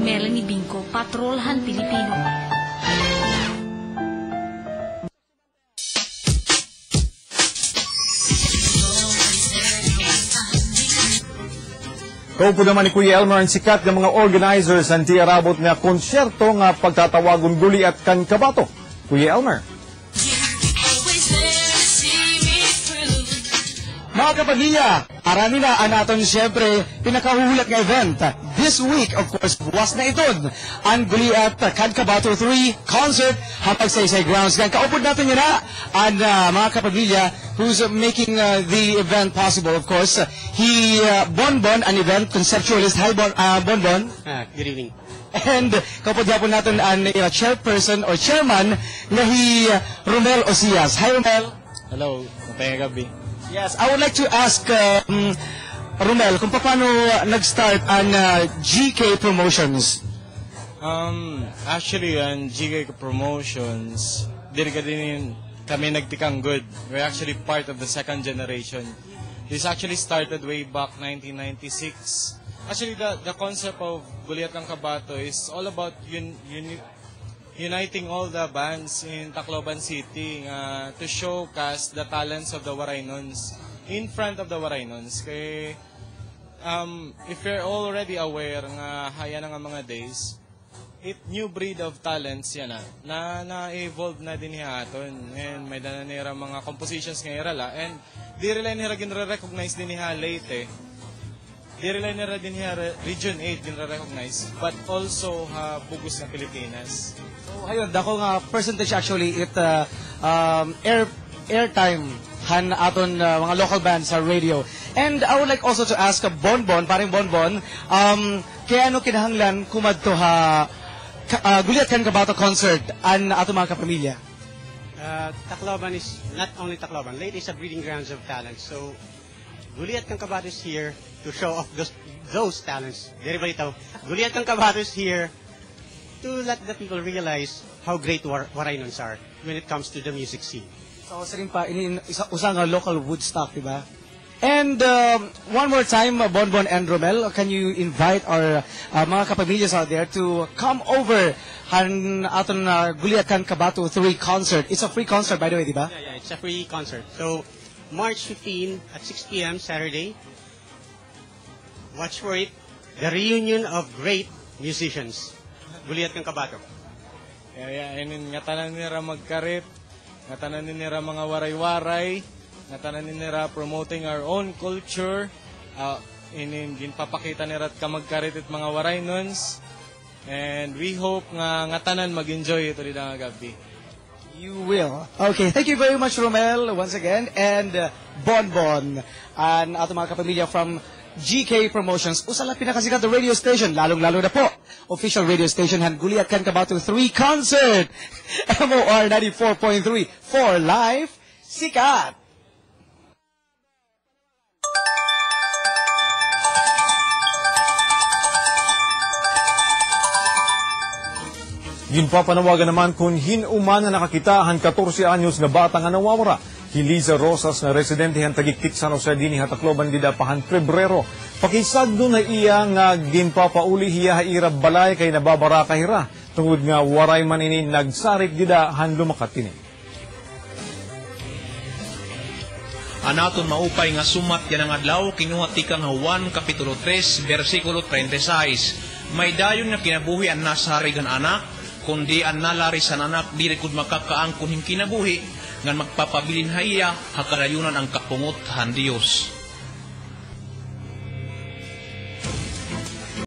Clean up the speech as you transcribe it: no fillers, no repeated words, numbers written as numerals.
Melanie Bingco, Patrolhan Pilipino. Kaupo naman ni Kuya Elmer ang sikat ng mga organizers ang tiarabot nga konsyerto nga pagtatawagon guli at kan kabato. Kuya Elmer. Mga kapamilya, arami na ang aton siyempre pinakahuhulat nga event. This week, of course, buwas na iton ang guli at kan kabato 3 concert hapag sa Isay Grounds. Kaya kaupod natin yun na ang mga kapamilya who's making the event possible, of course. He, Bonbon, an event conceptualist. Hi, Bonbon. Good evening. And kapag po natin ang chairperson or chairman na Romel Osias. Hi, Romel. Hello. Mapayang gabi. Yes, I would like to ask Romel kung paano nag-start ang GK Promotions. Actually, on GK Promotions, diri ka din kami nagtikang good. We're actually part of the second generation. This actually started way back 1996. Actually, the concept of Guliat ng Kabato is all about uniting all the bands in Tacloban City to showcase the talents of the Waraynons in front of the Waraynons. Kaya, if you're already aware nga haya na nga mga days, new breed of talents yan na-evolve na din haton. And may dana nira mga compositions nga irala. And di rin nira gin-recognize din niya late Di rin nira din niya Region 8 gin-recognize, but also bugos ng Pilipinas. So, ayun, dako nga percentage actually it airtime han aton mga local bands sa radio. And I would like also to ask Bonbon, paring Bonbon, kaya ano kinahanglan kumadto Guliat kan Kabato concert an ato mga kapamilya? Tacloban is not only Tacloban. Leyte is a breeding grounds of talent. So, Guliat kan Kabato is here to show off those talents. Everybody tao. Guliat kan Kabato is here to let the people realize how great Waraynons are when it comes to the music scene. So, sa rin pa, usang local Woodstock, diba? And one more time, Bonbon and Romel, can you invite our mga kapamilyas out there to come over han aton Guliat kan Kabato 3 concert. It's a free concert, by the way, diba? Yeah, it's a free concert. So, March 15 at 6 p.m. Saturday. Watch for it. The reunion of great musicians. Guliat kan Kabato. Nga tanan nila magkarit, nga tanan nila mga waray-waray, nga tanan nila promoting our own culture, ginpapakita nila at kamagkarit at mga Waraynons, and we hope nga tanan mag-enjoy ito rin ang gabi. You will. Okay, thank you very much, Romel, once again, and Bonbon, and ato mga kapamilya from GK Promotions. Usala pinakasikat na radio station, lalong-lalo na po. Official radio station, Guliat kan Kabato 3 concert. MOR 94.3 for live, sikat. Ginpapanawagan naman kung hinuman na nakakitahan 14 anyos na bata nga nawawara. Hiliza Rosas na residente han Tagiktik San Jose din Tacloban didapahan Pebrero. Pakisagdo na iya nga ginpapauli hiya hairab balay kay nababara kahira. Tungod nga waray manini nagsarik dida han lumakatini. Anaton maupay nga sumat yan ang adlaw kinuha tikang 1 Kapitulo 3 versikulo 36. May dayon nga kinabuhi ang nasarigan anak, kundi ang nalarisan anak di rekud makakaang kuning kinabuhi ngan magpapabilin haiya hakarayunan ang kapungot han Dios.